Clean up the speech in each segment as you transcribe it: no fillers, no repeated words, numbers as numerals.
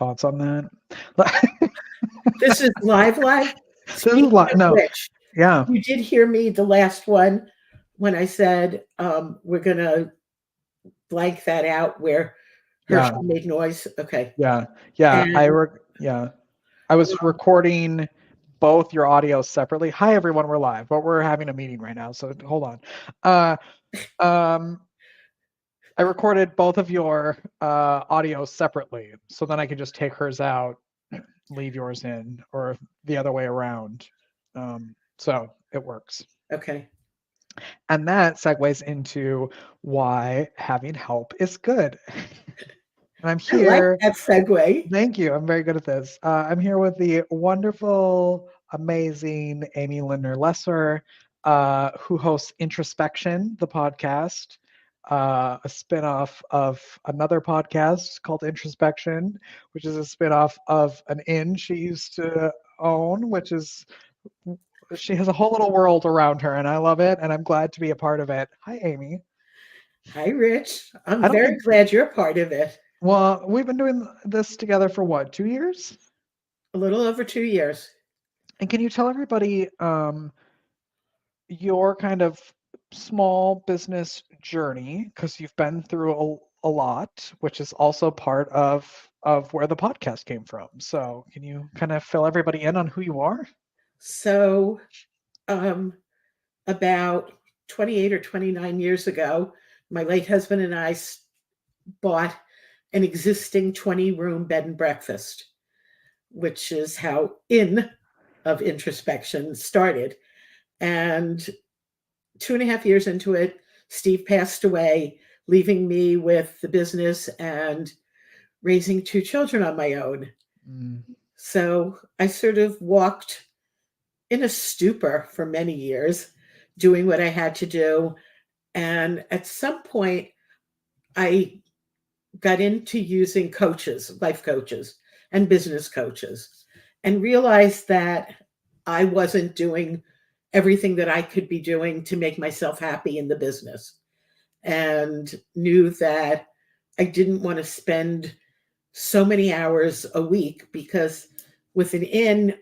thoughts on that? This is live. This is Speaking of no, which, yeah, you did hear me the last one when I said we're gonna blank that out where yeah, Herschel made noise. Okay. yeah, yeah. And Yeah, I was recording both your audios separately. Hi everyone, we're live, but we're having a meeting right now, so hold on. Uh, um, I recorded both of your audios separately, so then I could just take hers out, leave yours in, or the other way around. So it works. okay. And that segues into why having help is good. And I'm I like here. that segue. Thank you. I'm very good at this. I'm here with the wonderful, amazing Amy Lindner-Lesser, who hosts Introspection, the podcast, a spinoff of another podcast called Introspection, which is a spinoff of an inn she used to own, which is she has a whole little world around her, and I love it, and I'm glad to be a part of it. Hi, Amy. Hi, Rich. I'm I don't very think, glad you're part of it. well, we've been doing this together for what, 2 years? A little over 2 years. And can you tell everybody your kind of small business journey? Because you've been through a lot, which is also part of where the podcast came from. So can you kind of fill everybody in on who you are? So, um, about 28 or 29 years ago, my late husband and I bought an existing 20-room bed and breakfast, which is how of Introspection started. And 2.5 years into it, Steve passed away, leaving me with the business and raising two children on my own. Mm. So I sort of walked in a stupor for many years, doing what I had to do. And at some point, I got into using coaches, life coaches, and business coaches, and realized that I wasn't doing everything that I could be doing to make myself happy in the business, and knew that I didn't want to spend so many hours a week because with an inn,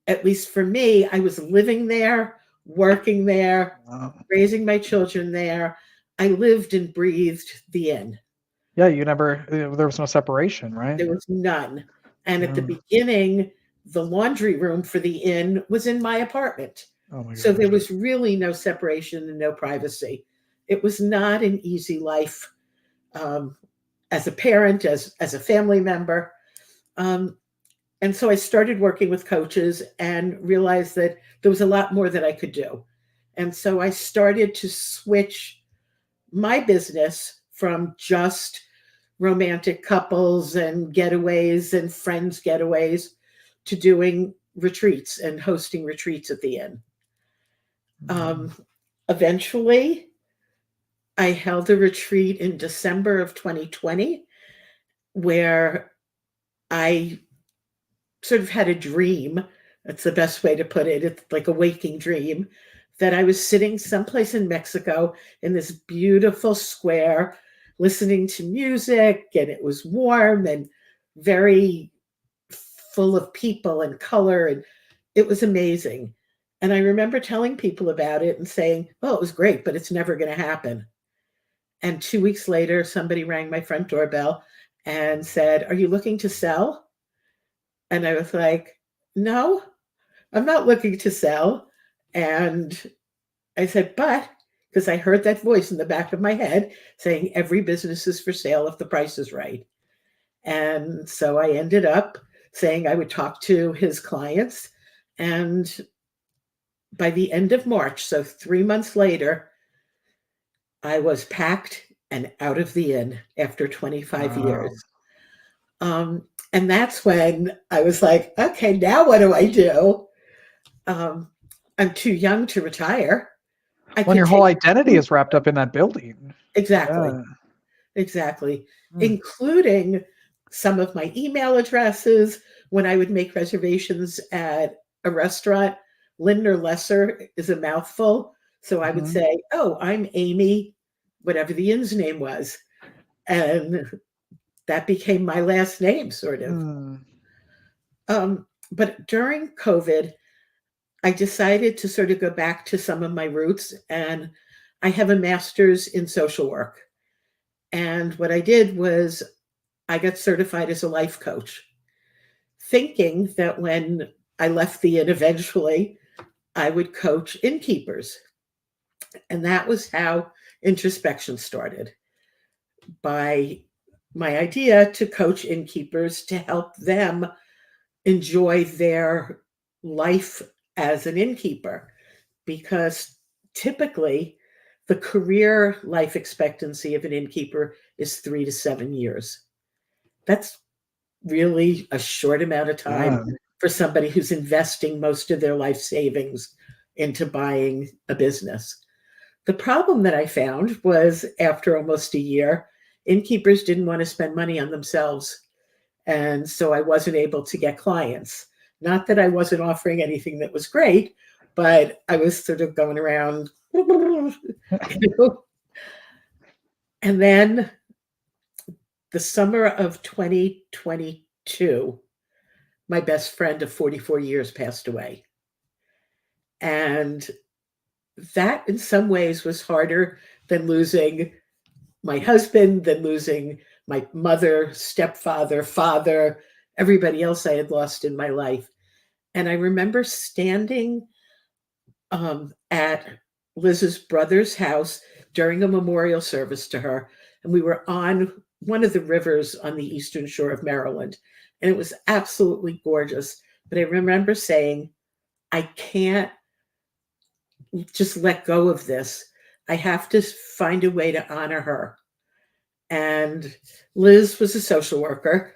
at least for me, I was living there, working there, Wow. raising my children there. I lived and breathed the inn. Yeah, you never, there was no separation, right? There was none. And at the Yeah. beginning, the laundry room for the inn was in my apartment. Oh my So gosh. there was really no separation and no privacy. It was not an easy life um, as a parent, as a family member. Um, and so I started working with coaches and realized that there was a lot more that I could do. And so I started to switch my business from just romantic couples and getaways and friends getaways to doing retreats and hosting retreats at the inn. Mm. Eventually, I held a retreat in December of 2020 where I sort of had a dream. That's the best way to put it. It's like a waking dream that I was sitting someplace in Mexico in this beautiful square listening to music, and it was warm and very full of people and color, and it was amazing. And I remember telling people about it and saying, "Oh, it was great, but it's never going to happen." And 2 weeks later, somebody rang my front doorbell and said, "Are you looking to sell?" And I was like, "No, I'm not looking to sell." And I said, "But," because I heard that voice in the back of my head saying, "Every business is for sale if the price is right." And so I ended up saying I would talk to his clients. And by the end of March, so 3 months later, I was packed and out of the inn after 25 years. Wow. And that's when I was like, okay, now what do I do? Um, I'm too young to retire. I When could your whole take identity is wrapped up in that building. exactly, Yeah. exactly, Mm. including some of my email addresses when I would make reservations at a restaurant. Lindner-Lesser is a mouthful. So I would Mhm. say, "Oh, I'm Amy," whatever the inn's name was. And that became my last name, sort of. Mm. But during COVID, I decided to sort of go back to some of my roots, and I have a master's in social work. And what I did was I got certified as a life coach, thinking that when I left the inn eventually, I would coach innkeepers. And that was how introspection started, by my idea to coach innkeepers to help them enjoy their life as an innkeeper. Because typically, the career life expectancy of an innkeeper is 3 to 7 years. That's really a short amount of time Yeah. for somebody who's investing most of their life savings into buying a business. The problem that I found was after almost a year, innkeepers didn't want to spend money on themselves. And so I wasn't able to get clients. Not that I wasn't offering anything that was great, but I was sort of going around, you know. And then the summer of 2022, my best friend of 44 years passed away. And that, in some ways, was harder than losing my husband, than losing my mother, stepfather, father, everybody else I had lost in my life. And I remember standing at Liz's brother's house during a memorial service to her. And we were on one of the rivers on the eastern shore of Maryland. And it was absolutely gorgeous. But I remember saying, I can't just let go of this. I have to find a way to honor her. And Liz was a social worker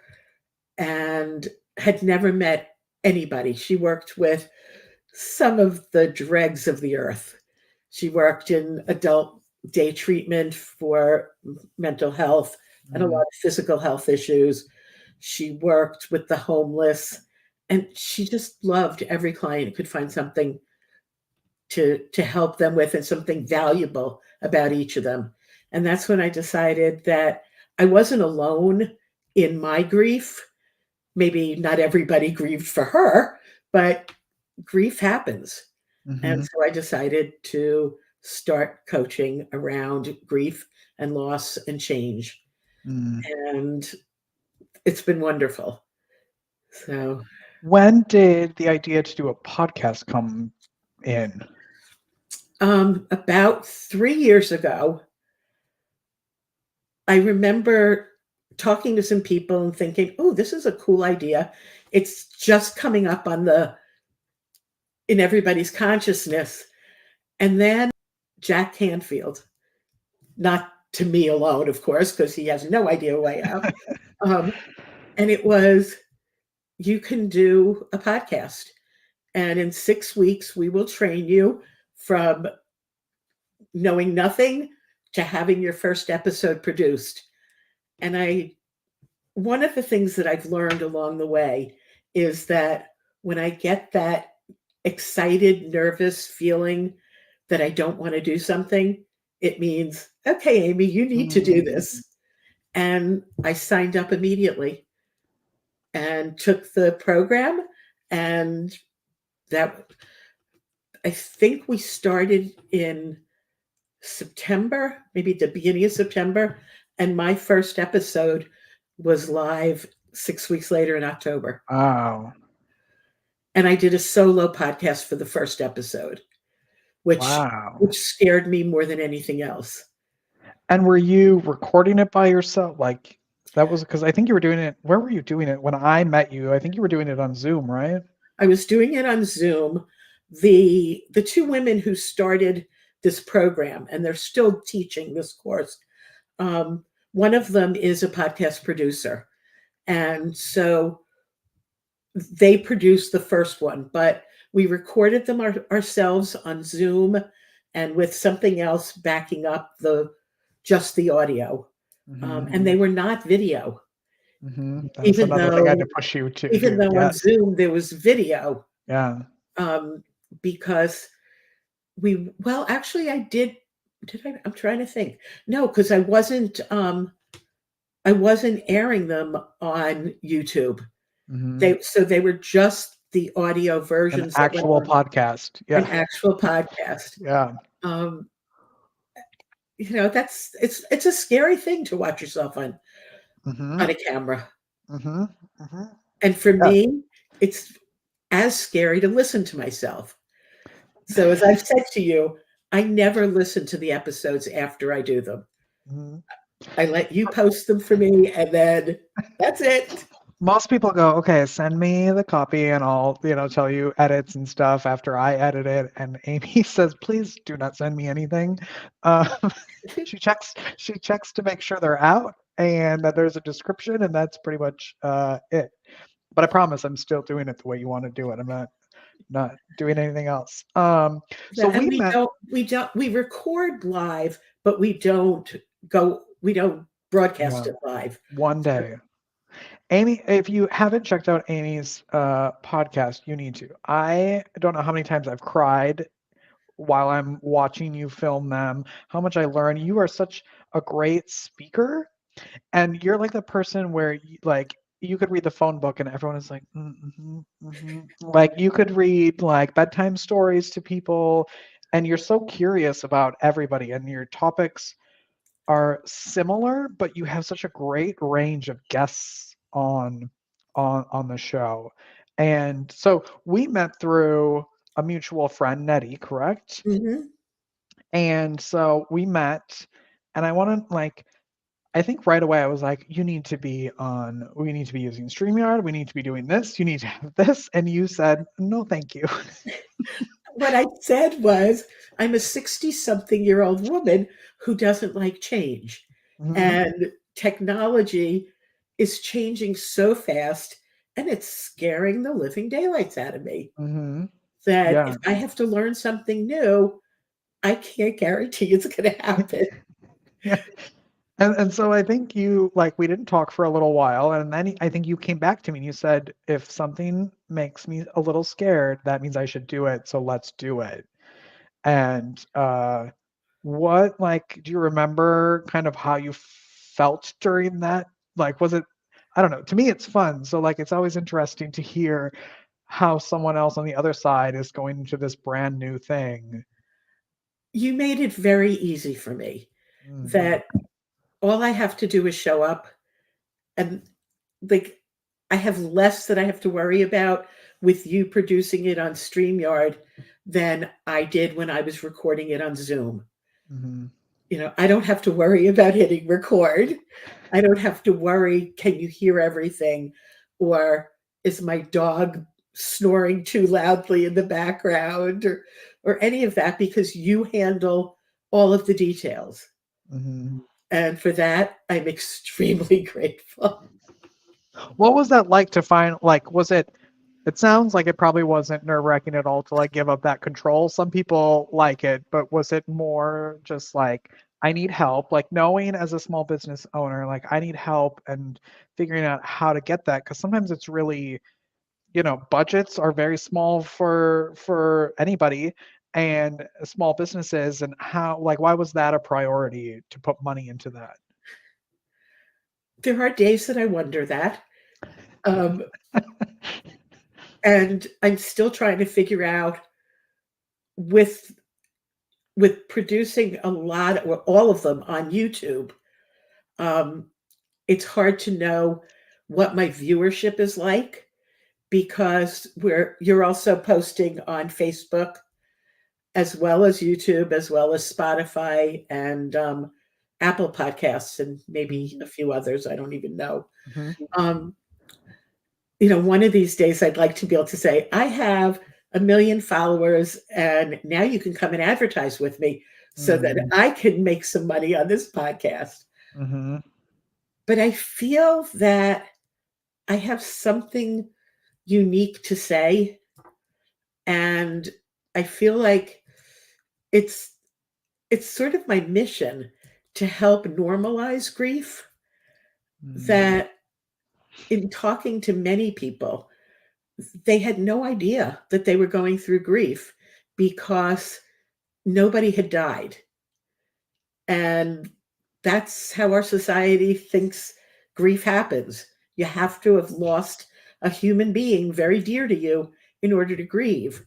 and had never met anybody. She worked with some of the dregs of the earth. She worked in adult day treatment for mental health and a lot Mm. of physical health issues. She worked with the homeless, and she just loved every client who could find something to help them with and something valuable about each of them. And that's when I decided that I wasn't alone in my grief. Maybe not everybody grieved for her, but grief happens. And Mhm. so I decided to start coaching around grief and loss and change. Mm. And it's been wonderful. So, When did the idea to do a podcast come in? about 3 years ago, I remember talking to some people and thinking, oh, this is a cool idea. It's just coming up on in everybody's consciousness. And then Jack Canfield, not to me alone, of course, because he has no idea who I am. And it was, you can do a podcast. And in 6 weeks, we will train you from knowing nothing to having your first episode produced. And one of the things that I've learned along the way is that when I get that excited, nervous feeling that I don't want to do something, it means, okay, Amy, you need to do Mm. this. And I signed up immediately and took the program. And that, I think we started in September, maybe the beginning of September. And my first episode was live 6 weeks later in October. Wow. And I did a solo podcast for the first episode, which Wow. which scared me more than anything else. And were you recording it by yourself? Like that was because I think you were doing it. Where were you doing it when I met you? I think you were doing it on Zoom, right? I was doing it on Zoom. The two women who started this program, and they're still teaching this course, one of them is a podcast producer. And so they produced the first one, but we recorded them ourselves on Zoom and with something else backing up just the audio. And Mhm. they were not video, Mhm. That's even another thing I had though to push you to even do. though on Yes. Zoom there was video. Yeah. Um, because well, actually, I did. Did I? I'm trying to think. No, because I wasn't airing them on YouTube. Mhm. They were just the audio An versions that went actual on podcast. an Yeah. actual podcast. Yeah. Um, that's it's a scary thing to watch yourself on Mhm. a camera. Mhm. Mhm. And for Yeah. me, it's as scary to listen to myself. So as I've said to you, I never listen to the episodes after I do them. Mhm. I let you post them for me, and then that's it. Most people go, okay, send me the copy and I'll, tell you edits and stuff after I edit it. And Amy says, please do not send me anything. Um, she checks to make sure they're out and that there's a description, and that's pretty much it. But I promise I'm still doing it the way you want to do it. I'm not doing anything else. So Yeah, and we met. we record live, but we don't broadcast Yeah, it live. one So day. Amy, if you haven't checked out Amy's podcast, you need to. I don't know how many times I've cried while I'm watching you film them, how much I learn. You are such a great speaker, and you're like the person where you could read the phone book and everyone is like, like you could read like bedtime stories to people, and you're so curious about everybody, and your topics are similar, but you have such a great range of guests on the show. And so we met through a mutual friend, Nettie, correct? mhm. And so we met, and I think right away I was like, we need to be using StreamYard, we need to be doing this, you need to have this. And you said, no, thank you. What I said was, I'm a 60-something-year-old woman who doesn't like change, Hmm. and technology is changing so fast, and it's scaring the living daylights out of me, Hmm. that if Yeah. I have to learn something new, I can't guarantee it's gonna happen. Yeah. And so I think we didn't talk for a little while, and then I think you came back to me and you said, if something makes me a little scared, that means I should do it. So let's do it. And do you remember kind of how you felt during that? Like, was it, I don't know, to me it's fun. So like it's always interesting to hear how someone else on the other side is going into this brand new thing. You made it very easy for me, Hmm. that all I have to do is show up, and, like, I have less that I have to worry about with you producing it on StreamYard than I did when I was recording it on Zoom. Hmm. I don't have to worry about hitting record. I don't have to worry, can you hear everything? Or is my dog snoring too loudly in the background, or any of that, because you handle all of the details. Hmm. And for that, I'm extremely grateful. What was that like to find, like, it sounds like it probably wasn't nerve-wracking at all to like give up that control. Some people like it, but was it more just like, I need help, like knowing as a small business owner, like I need help and figuring out how to get that? Because sometimes it's really, budgets are very small for anybody and small businesses, and how, like, why was that a priority to put money into that? There are days that I wonder that. Um, and I'm still trying to figure out, with producing a lot, or all of them on YouTube, um, it's hard to know what my viewership is like, because you're also posting on Facebook, as well as YouTube, as well as Spotify, and Apple Podcasts, and maybe a few others. I don't even know. Mhm. Um, one of these days, I'd like to be able to say, I have 1 million followers, and now you can come and advertise with me so that Mhm. I can make some money on this podcast. Mhm. But I feel that I have something unique to say, and I feel like it's it's sort of my mission to help normalize grief, Mhm. that in talking to many people, they had no idea that they were going through grief, because nobody had died. And that's how our society thinks grief happens. You have to have lost a human being very dear to you in order to grieve.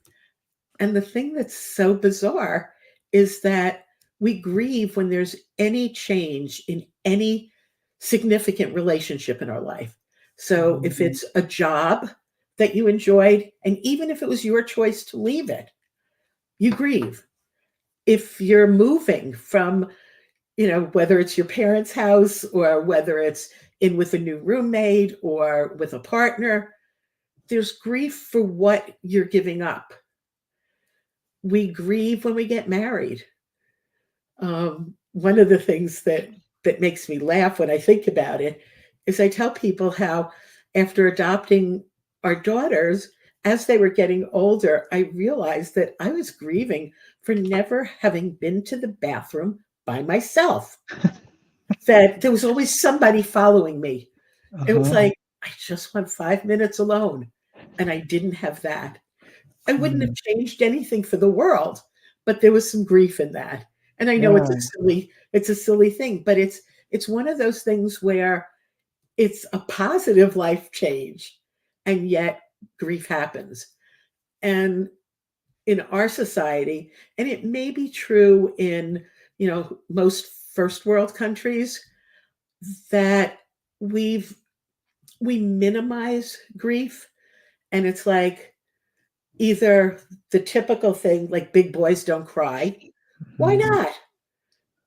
And the thing that's so bizarre is that we grieve when there's any change in any significant relationship in our life. So if Mhm. it's a job that you enjoyed, and even if it was your choice to leave it, you grieve. If you're moving from, whether it's your parents' house or whether it's in with a new roommate or with a partner, there's grief for what you're giving up. We grieve when we get married. One of the things that makes me laugh when I think about it is I tell people how after adopting our daughters, as they were getting older, I realized that I was grieving for never having been to the bathroom by myself. That there was always somebody following me. It was Uh-huh. like, I just want 5 minutes alone. And I didn't have that. I wouldn't have Mm. changed anything for the world, but there was some grief in that. And I know Yeah. it's a silly thing, but it's one of those things where it's a positive life change, and yet grief happens. And in our society, and it may be true in, most first world countries, that we've we minimize grief, and it's like either the typical thing like big boys don't cry. Why Mhm. not?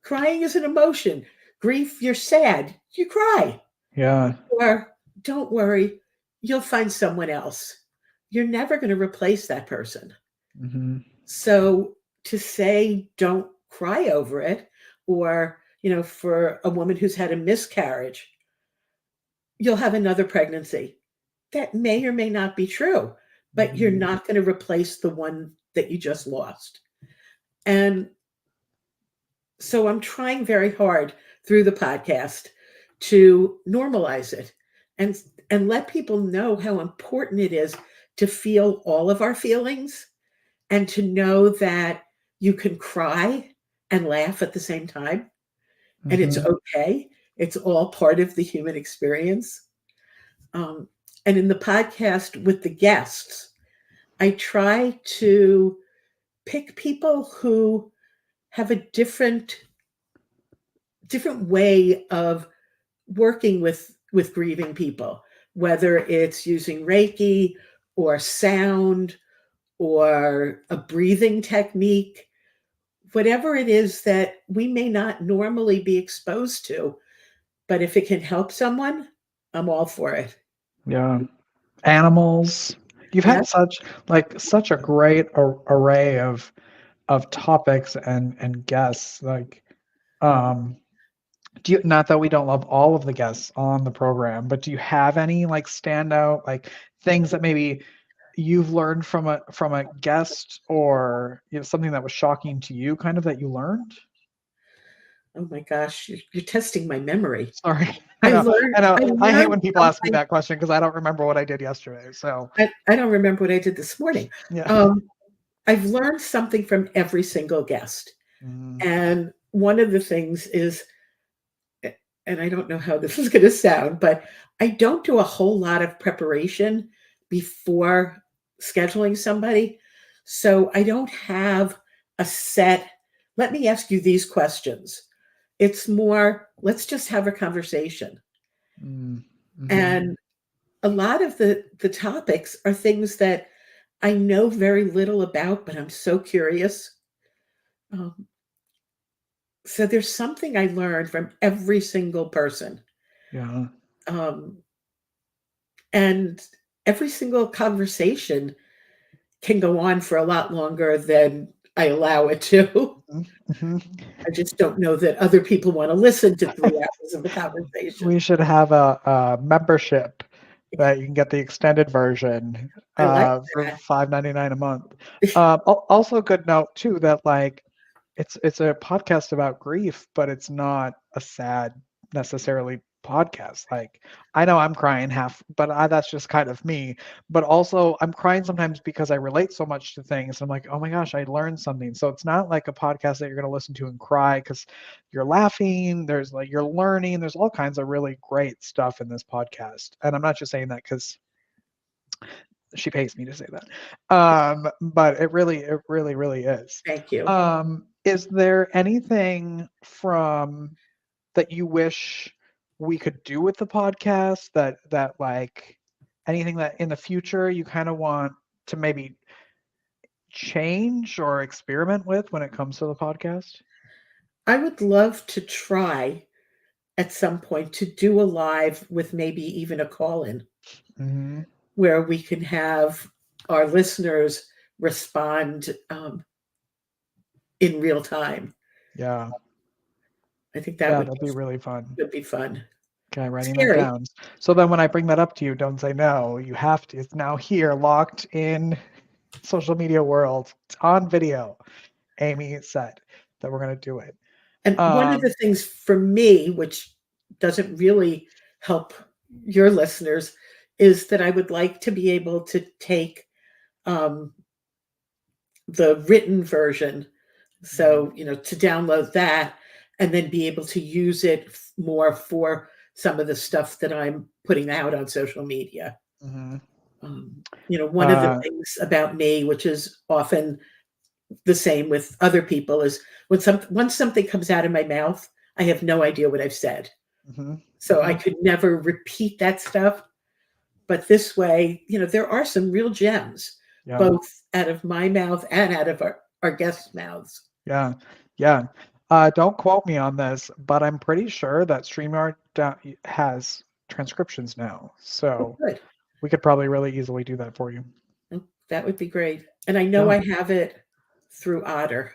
Crying is an emotion. Grief, you're sad, you cry. Yeah. Or don't worry, you'll find someone else. You're never going to replace that person. Mhm. So to say don't cry over it, or, for a woman who's had a miscarriage, you'll have another pregnancy. That may or may not be true, but you're Mhm. not going to replace the one that you just lost. And so I'm trying very hard through the podcast to normalize it and and let people know how important it is to feel all of our feelings, and to know that you can cry and laugh at the same time, and it's Mhm. okay. It's all part of the human experience. Um, and in the podcast with the guests, I try to pick people who have a different way of working with grieving people, whether it's using Reiki or sound or a breathing technique, whatever it is that we may not normally be exposed to. But if it can help someone, I'm all for it. Yeah. Animals. You've Yeah. had such a great array of topics and guests. Um, do you, not that we don't love all of the guests on the program, but do you have any like standout like things that maybe you've learned from a guest, or something that was shocking to you, kind of, that you learned? Oh my gosh, you're testing my memory. Sorry. I I know. learned I know. I I hate learned when people ask me something. that question because I don't remember what I did yesterday. So, I don't remember what I did this morning. yeah. Um, I've learned something from every single guest. Mm, And one of the things is, and I don't know how this is going to sound, but I don't do a whole lot of preparation before scheduling somebody. So I don't have a set, let me ask you these questions. It's more, let's just have a conversation. mm, mhm. And a lot of the topics are things that I know very little about, but I'm so curious. Um, so there's something I learned from every single person. Yeah. Um, and every single conversation can go on for a lot longer than I allow it to. Mhm, mhm. I just don't know that other people want to listen to 3 hours of a conversation. We should have a membership that you can get the extended version I like for that. 5.99 a month. Also, good note too that like it's a podcast about grief, but it's not a sad necessarily podcast. Like, I know I'm crying half, but that's just kind of me. But also, I'm crying sometimes because I relate so much to things. I'm like, oh my gosh, I learned something. So it's not like a podcast that you're going to listen to and cry because you're laughing. There's like, you're learning. There's all kinds of really great stuff in this podcast. And I'm not just saying that because she pays me to say that. But it really is. Thank you. Is there anything from that you wish we could do with the podcast that like anything that in the future you kind of want to maybe change or experiment with when it comes to the podcast? I would love to try at some point to do a live with maybe even a call in Hmm. where we can have our listeners respond in real time. Yeah. I think that Yeah, would that'd be really fun. would be fun. Okay, writing that Scary. down. So then when I bring that up to you, don't say no. You have to. It's now here, locked in social media world. It's on video. Amy said that we're gonna do it. And one of the Um, things for me, which doesn't really help your listeners, is that I would like to be able to take um, the written version. mhm, So, to download that and then be able to use it more for some of the stuff that I'm putting out on social media. mhm. One of the Uh, things about me, which is often the same with other people, is once something comes out of my mouth, I have no idea what I've said. mhm, So I mhm. could never repeat that stuff. But this way, there are some real gems, Yeah, both out of my mouth and out of our guests' mouths. yeah, yeah. Don't quote me on this, but I'm pretty sure that StreamYard has transcriptions now, Oh, so good. we could probably really easily do that for you. Oh, that would be great. And I know Yeah. I have it through Otter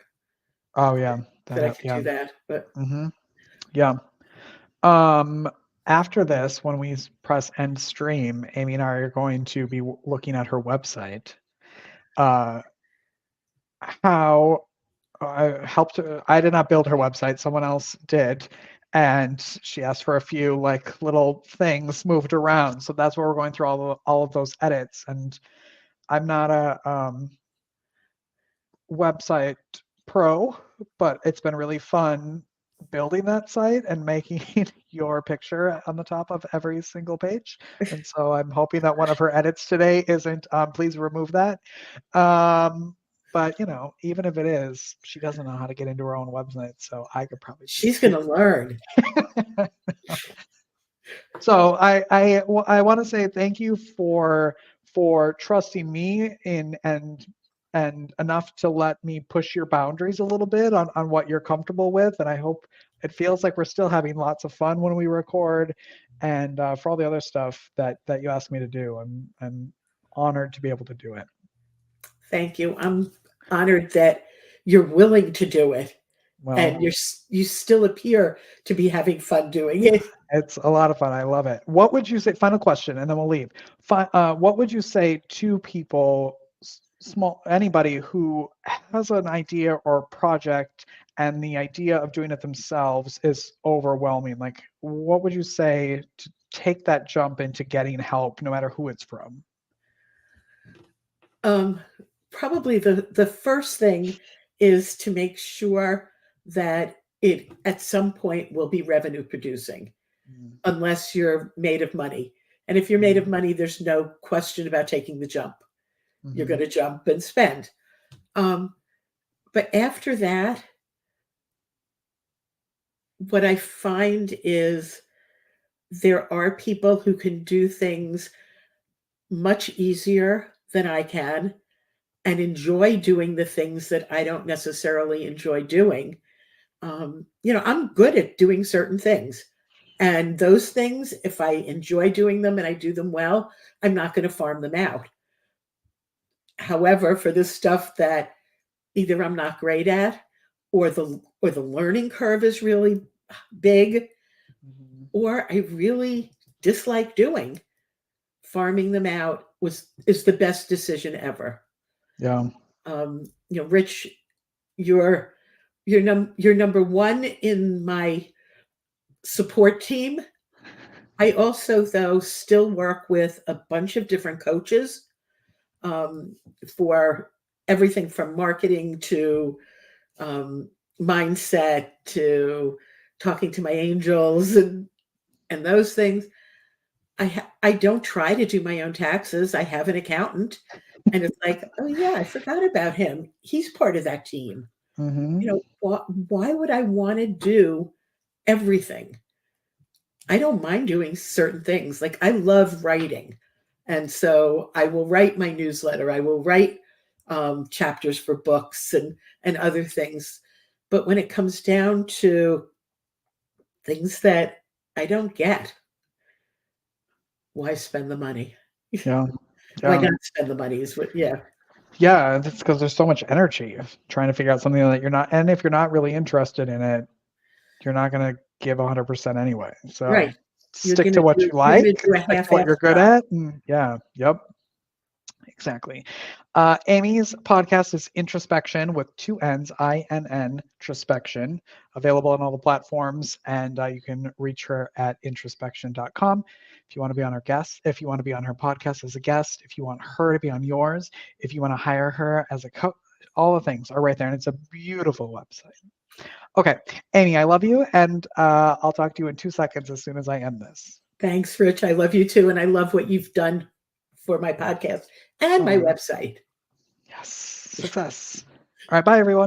Oh yeah. that I could Yeah. do that. But Hmm. Yeah. Um, After this, when we press end stream, Amy and I are going to be looking at her website. Uh, how I helped her. I did not build her website, someone else did. And she asked for a few like little things moved around. So that's where we're going through all of those edits. And I'm not a website pro, but it's been really fun building that site and making your picture on the top of every single page. And so I'm hoping that one of her edits today isn't, please remove that. But even if it is, she doesn't know how to get into her own website, so I could probably just she's going take to learn. it. So I want to say thank you for trusting me in and enough to let me push your boundaries a little bit on what you're comfortable with. And I hope it feels like we're still having lots of fun when we record. And for all the other stuff that you asked me to do, I'm honored to be able to do it. Thank you. I'm honored that you're willing to do it and Well, you still appear to be having fun doing it. it's a lot of fun. I love it. What would you say? Final question, and then we'll leave. What would you say to people, small, anybody who has an idea or project, and the idea of doing it themselves is overwhelming? Like, what would you say to take that jump into getting help, no matter who it's from? Um, Probably the first thing is to make sure that it at some point will be revenue producing, unless you're made of money. And if you're made of Mm-hmm. money, there's no question about taking the jump. You're Mm-hmm. going to jump and spend. Um, but after that, what I find is there are people who can do things much easier than I can and enjoy doing the things that I don't necessarily enjoy doing. I'm good at doing certain things. And those things, if I enjoy doing them and I do them well, I'm not going to farm them out. However, for this stuff that either I'm not great at or the learning curve is really big Mm-hmm. or I really dislike doing, farming them out is the best decision ever. Yeah. Rich, you're number one in my support team, I also, though, still work with a bunch of different coaches um, for everything from marketing to um, mindset to talking to my angels and those things. I don't try to do my own taxes. I have an accountant, and it's like, oh yeah, I forgot about him. He's part of that team. Hmm. Why would I want to do everything? I don't mind doing certain things. Like I love writing. And so I will write my newsletter. I will write chapters for books and other things. But when it comes down to things that I don't get, why spend the money? Yeah. Why Yeah. not spend the money is what, yeah. Yeah. It's because there's so much energy of trying to figure out something that you're not, and if you're not really interested in it, you're not going to give 100% anyway. So Right. stick to what you You're like gonna and do a stick to what half-ass you're good job. at. And yeah. Yep. Exactly. Amy's podcast is Introspection with two N's, INN, Introspection, available on all the platforms. And you can reach her at introspection.com. If you want to be on her guest, if you want to be on her podcast as a guest, if you want her to be on yours, if you want to hire her as a coach, all the things are right there. And it's a beautiful website. Okay, Amy, I love you. And I'll talk to you in 2 seconds as soon as I end this. Thanks, Rich. I love you too. And I love what you've done for my podcast and my Oh, website. yes, success. All right, bye, everyone.